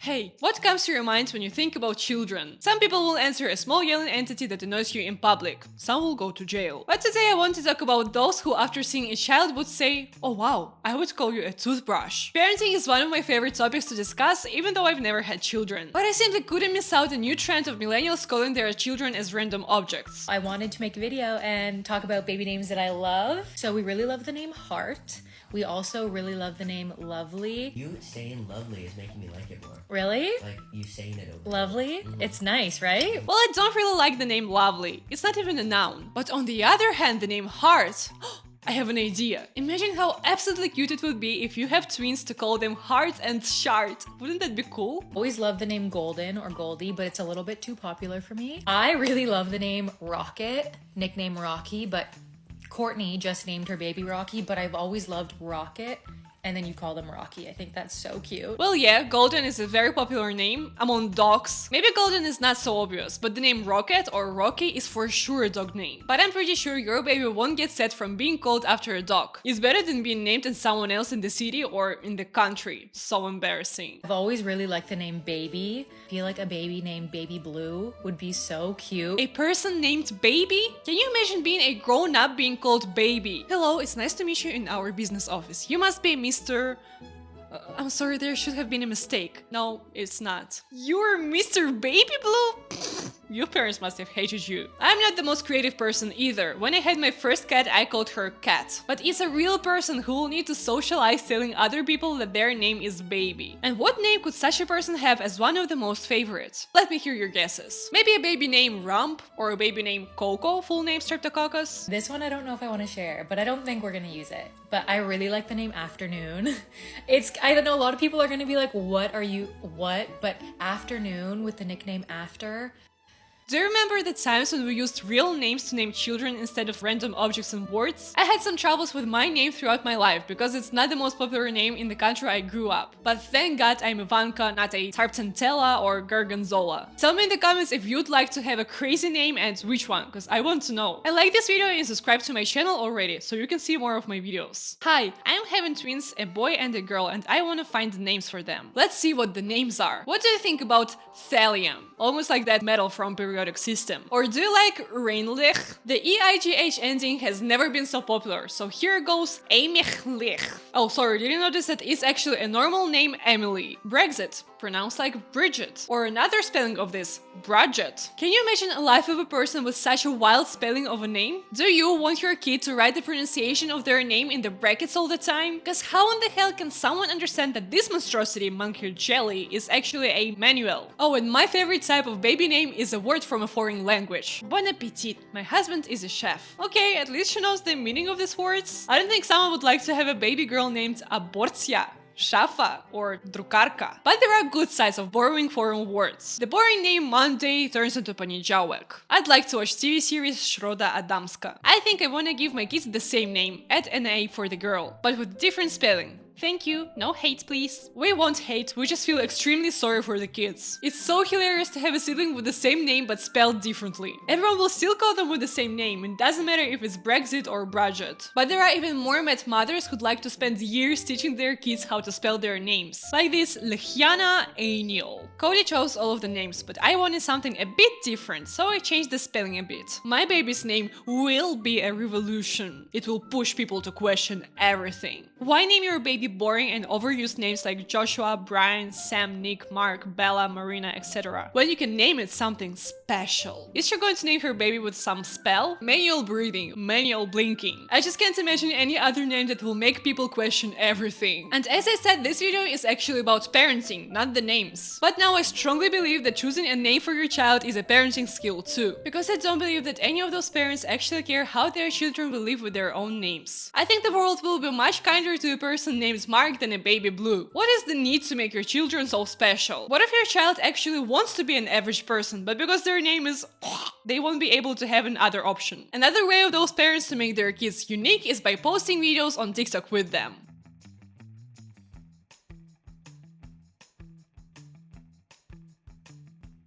Hey, what comes to your mind when you think about children? Some people will answer a small yelling entity that annoys you in public. Some will go to jail. But today I want to talk about those who after seeing a child would say, "Oh wow, I would call you a toothbrush." Parenting is one of my favorite topics to discuss, even though I've never had children. But I simply couldn't miss out the new trend of millennials calling their children as random objects. I wanted to make a video and talk about baby names that I love. So we really love the name Heart. We also really love the name Lovely. You saying lovely is making me like it more. Really? Like you saying it over. Lovely? It's nice, right? Well, I don't really like the name Lovely. It's not even a noun. But on the other hand, the name Heart. I have an idea. Imagine how absolutely cute it would be if you have twins to call them Heart and Shart. Wouldn't that be cool? Always love the name Golden or Goldie, but it's a little bit too popular for me. I really love the name Rocket, nickname Rocky, but Courtney just named her baby Rocky, but I've always loved Rocket. And then you call them Rocky. I think that's so cute. Well, yeah, Golden is a very popular name among dogs. Maybe Golden is not so obvious, but the name Rocket or Rocky is for sure a dog name. But I'm pretty sure your baby won't get sad from being called after a dog. It's better than being named as someone else in the city or in the country. So embarrassing. I've always really liked the name Baby. I feel like a baby named Baby Blue would be so cute. A person named Baby? Can you imagine being a grown-up being called Baby? Hello, it's nice to meet you in our business office. You must be Mr. I'm sorry, there should have been a mistake. No, it's not. You're Mr. Baby Blue? Your parents must have hated you. I'm not the most creative person either. When I had my first cat, I called her Cat. But it's a real person who will need to socialize telling other people that their name is Baby. And what name could such a person have as one of the most favorites? Let me hear your guesses. Maybe a baby named Rump or a baby named Coco, full name Streptococcus? This one I don't know if I want to share, but I don't think we're gonna use it. But I really like the name Afternoon. I don't know, a lot of people are gonna be like, what? But Afternoon with the nickname After. Do you remember the times when we used real names to name children instead of random objects and words? I had some troubles with my name throughout my life because it's not the most popular name in the country I grew up. But thank God I'm Ivanka, not a Tarptantella or Gargonzola. Tell me in the comments if you'd like to have a crazy name and which one, because I want to know. And like this video and subscribe to my channel already so you can see more of my videos. Hi, I'm having twins, a boy and a girl, and I want to find the names for them. Let's see what the names are. What do you think about thallium? Almost like that metal from periodic system. Or do you like Reinlich? The EIGH ending has never been so popular, so here goes Emich. Oh, sorry, did you notice that it's actually a normal name, Emily? Brexit, pronounced like Bridget. Or another spelling of this, Bradget. Can you imagine a life of a person with such a wild spelling of a name? Do you want your kid to write the pronunciation of their name in the brackets all the time? Because how in the hell can someone understand that this monstrosity, monkey jelly, is actually a manual? Oh, and my favorite type of baby name is a word from a foreign language. Bon appetit. My husband is a chef. Okay, at least she knows the meaning of these words. I don't think someone would like to have a baby girl named Aborcja, Shafa, or Drukarka. But there are good sides of borrowing foreign words. The boring name Monday turns into Poniedziałek. I'd like to watch TV series Środa Adamska. I think I wanna give my kids the same name, add an A for the girl, but with different spelling. Thank you, no hate please. We won't hate, we just feel extremely sorry for the kids. It's so hilarious to have a sibling with the same name but spelled differently. Everyone will still call them with the same name, it doesn't matter if it's Brexit or Bradget. But there are even more mad mothers who'd like to spend years teaching their kids how to spell their names. Like this Lechiana Aniel. Cody chose all of the names, but I wanted something a bit different, so I changed the spelling a bit. My baby's name will be a revolution. It will push people to question everything. Why name your baby boring and overused names like Joshua, Brian, Sam, Nick, Mark, Bella, Marina, etc. when you can name it something special? Is she going to name her baby with some spell? Manual breathing, manual blinking. I just can't imagine any other name that will make people question everything. And as I said, this video is actually about parenting, not the names. But now I strongly believe that choosing a name for your child is a parenting skill too. Because I don't believe that any of those parents actually care how their children will live with their own names. I think the world will be much kinder to a person named Mark than a baby Blue. What is the need to make your children so special? What if your child actually wants to be an average person, but because their name is they won't be able to have another option? Another way of those parents to make their kids unique is by posting videos on TikTok with them.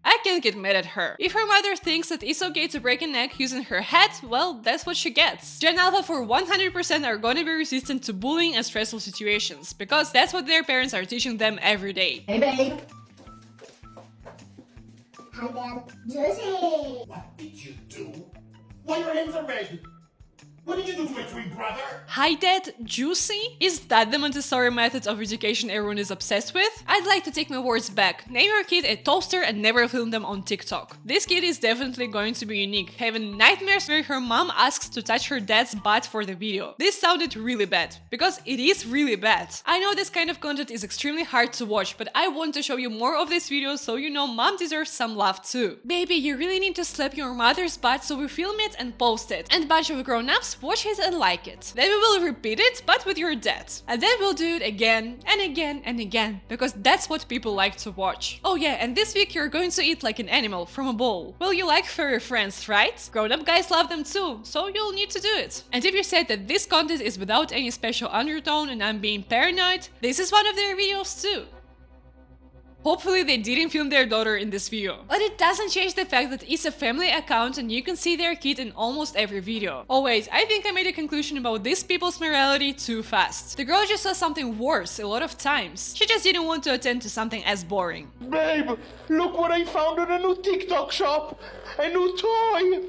I can't get mad at her. If her mother thinks that it's okay to break a neck using her head, well, that's what she gets. Gen Alpha for 100% are gonna be resistant to bullying and stressful situations, because that's what their parents are teaching them every day. Hey babe, Hi, Dad. Juicy. What did you do? Why your hands are red? What did you do to my twin brother? Hi Dad, juicy? Is that the Montessori method of education everyone is obsessed with? I'd like to take my words back. Name your kid a toaster and never film them on TikTok. This kid is definitely going to be unique, having nightmares where her mom asks to touch her dad's butt for the video. This sounded really bad, because it is really bad. I know this kind of content is extremely hard to watch, but I want to show you more of these videos so you know mom deserves some love too. Baby, you really need to slap your mother's butt, so we film it and post it. And bunch of grown-ups watch it and like it. Then we will repeat it, but with your dad. And then we'll do it again and again and again, because that's what people like to watch. Oh yeah, and this week you're going to eat like an animal from a bowl. Well, you like furry friends, right? Grown-up guys love them too, so you'll need to do it. And if you said that this content is without any special undertone and I'm being paranoid, this is one of their videos too. Hopefully they didn't film their daughter in this video. But it doesn't change the fact that it's a family account and you can see their kid in almost every video. Oh wait, I think I made a conclusion about these people's morality too fast. The girl just saw something worse a lot of times. She just didn't want to attend to something as boring. Babe, look what I found in a new TikTok shop! A new toy!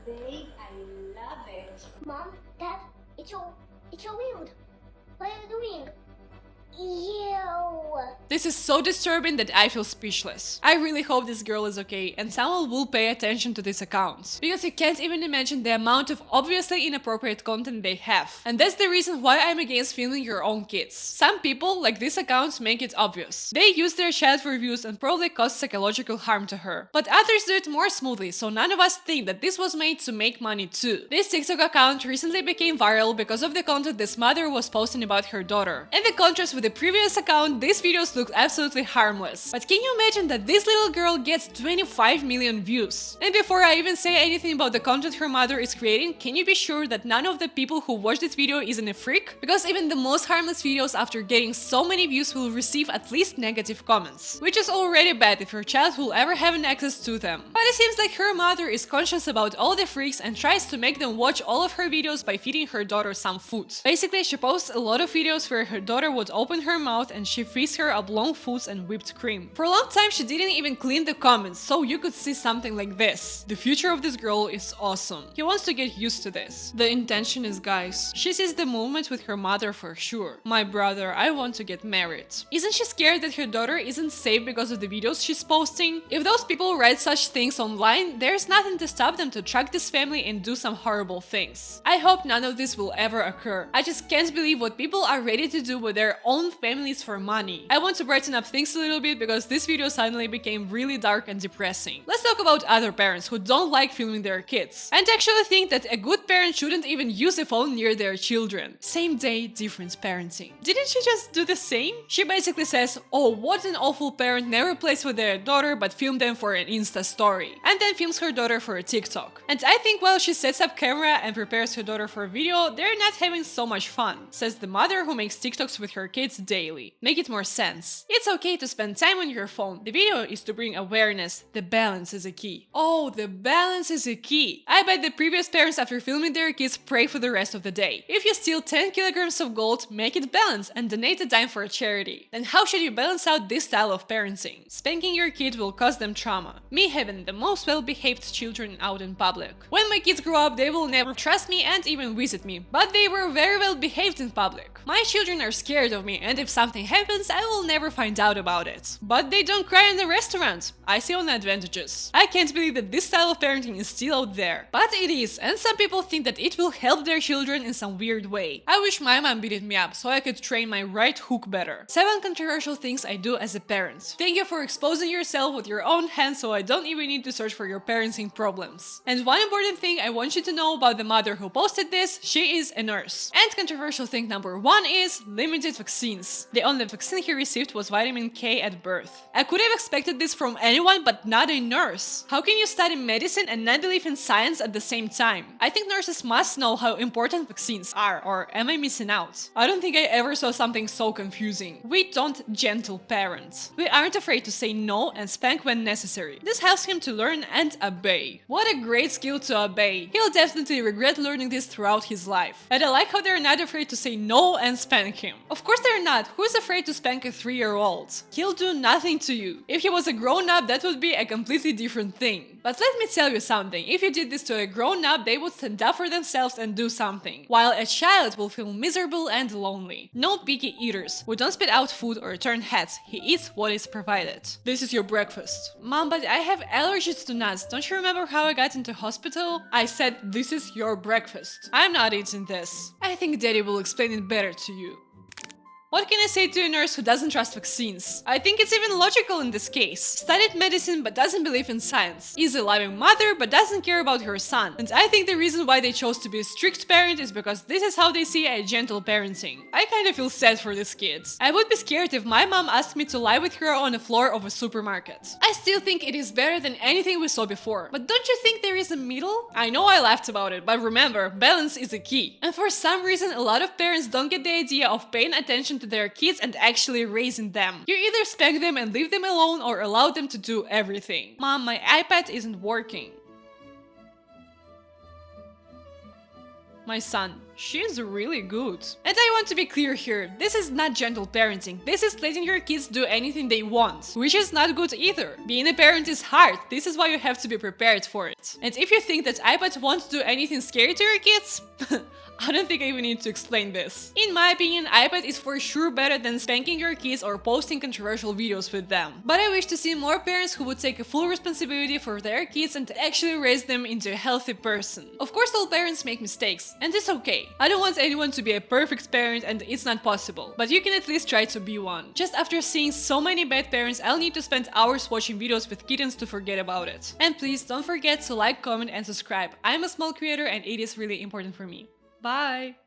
Babe, I love it. Mom, Dad, it's so weird. What are you doing? Ew. This is so disturbing that I feel speechless. I really hope this girl is okay and someone will pay attention to these accounts, because you can't even imagine the amount of obviously inappropriate content they have. And that's the reason why I'm against filming your own kids. Some people, like this account, make it obvious. They use their child for views and probably cause psychological harm to her. But others do it more smoothly, so none of us think that this was made to make money too. This TikTok account recently became viral because of the content this mother was posting about her daughter. In the contrast with the previous account, these videos looked absolutely harmless. But can you imagine that this little girl gets 25 million views? And before I even say anything about the content her mother is creating, can you be sure that none of the people who watch this video isn't a freak? Because even the most harmless videos after getting so many views will receive at least negative comments, which is already bad if your child will ever have an access to them. But it seems like her mother is conscious about all the freaks and tries to make them watch all of her videos by feeding her daughter some food. Basically, she posts a lot of videos where her daughter would open her mouth and she feeds her oblong foods and whipped cream. For a long time she didn't even clean the comments, so you could see something like this. The future of this girl is awesome. He wants to get used to this. The intention is, guys, she sees the movement with her mother for sure. My brother, I want to get married. Isn't she scared that her daughter isn't safe because of the videos she's posting? If those people write such things online, there's nothing to stop them to track this family and do some horrible things. I hope none of this will ever occur. I just can't believe what people are ready to do with their own families for money. I want to brighten up things a little bit because this video suddenly became really dark and depressing. Let's talk about other parents who don't like filming their kids and actually think that a good parent shouldn't even use a phone near their children. Same day, different parenting. Didn't she just do the same? She basically says, oh, what an awful parent, never plays with their daughter but film them for an Insta story, and then films her daughter for a TikTok. And I think while she sets up camera and prepares her daughter for a video, they're not having so much fun, says the mother who makes TikToks with her kids daily. Make it more sense. It's okay to spend time on your phone. The video is to bring awareness. The balance is a key. Oh, the balance is a key. I bet the previous parents after filming their kids pray for the rest of the day. If you steal 10 kilograms of gold, make it balance and donate a dime for a charity. Then how should you balance out this style of parenting? Spanking your kid will cause them trauma. Me having the most well-behaved children out in public. When my kids grow up, they will never trust me and even visit me, but they were very well behaved in public. My children are scared of me, and if something happens, I will never find out about it. But they don't cry in the restaurant. I see all the advantages. I can't believe that this style of parenting is still out there. But it is, and some people think that it will help their children in some weird way. I wish my mom beat me up so I could train my right hook better. 7 controversial things I do as a parent. Thank you for exposing yourself with your own hands so I don't even need to search for your parenting problems. And one important thing I want you to know about the mother who posted this, she is a nurse. And controversial thing number 1 is limited vaccines. The only vaccine he received was vitamin K at birth. I could have expected this from anyone but not a nurse. How can you study medicine and not believe in science at the same time? I think nurses must know how important vaccines are, or am I missing out? I don't think I ever saw something so confusing. We don't gentle parent. We aren't afraid to say no and spank when necessary. This helps him to learn and obey. What a great skill to obey. He'll definitely regret learning this throughout his life. And I like how they're not afraid to say no and spank him. Of course they're not. Who's afraid to spank a 3 3-year-old. He'll do nothing to you. If he was a grown-up, that would be a completely different thing. But let me tell you something, if you did this to a grown-up, they would stand up for themselves and do something, while a child will feel miserable and lonely. No picky eaters. We don't spit out food or turn heads. He eats what is provided. This is your breakfast. Mom, but I have allergies to nuts. Don't you remember how I got into hospital? I said, this is your breakfast. I'm not eating this. I think Daddy will explain it better to you. What can I say to a nurse who doesn't trust vaccines? I think it's even logical in this case. Studied medicine but doesn't believe in science. Is a loving mother but doesn't care about her son. And I think the reason why they chose to be a strict parent is because this is how they see a gentle parenting. I kind of feel sad for these kids. I would be scared if my mom asked me to lie with her on the floor of a supermarket. I still think it is better than anything we saw before. But don't you think there is a middle? I know I laughed about it, but remember, balance is a key. And for some reason, a lot of parents don't get the idea of paying attention to their kids and actually raising them. You either spank them and leave them alone or allow them to do everything. Mom, my iPad isn't working. My son, she's really good. And I want to be clear here, this is not gentle parenting, this is letting your kids do anything they want, which is not good either. Being a parent is hard, this is why you have to be prepared for it. And if you think that iPad won't do anything scary to your kids, I don't think I even need to explain this. In my opinion, iPad is for sure better than spanking your kids or posting controversial videos with them. But I wish to see more parents who would take a full responsibility for their kids and actually raise them into a healthy person. Of course, all parents make mistakes, and it's okay. I don't want anyone to be a perfect parent, and it's not possible. But you can at least try to be one. Just after seeing so many bad parents, I'll need to spend hours watching videos with kittens to forget about it. And please don't forget to like, comment and subscribe. I'm a small creator and it is really important for me. Bye!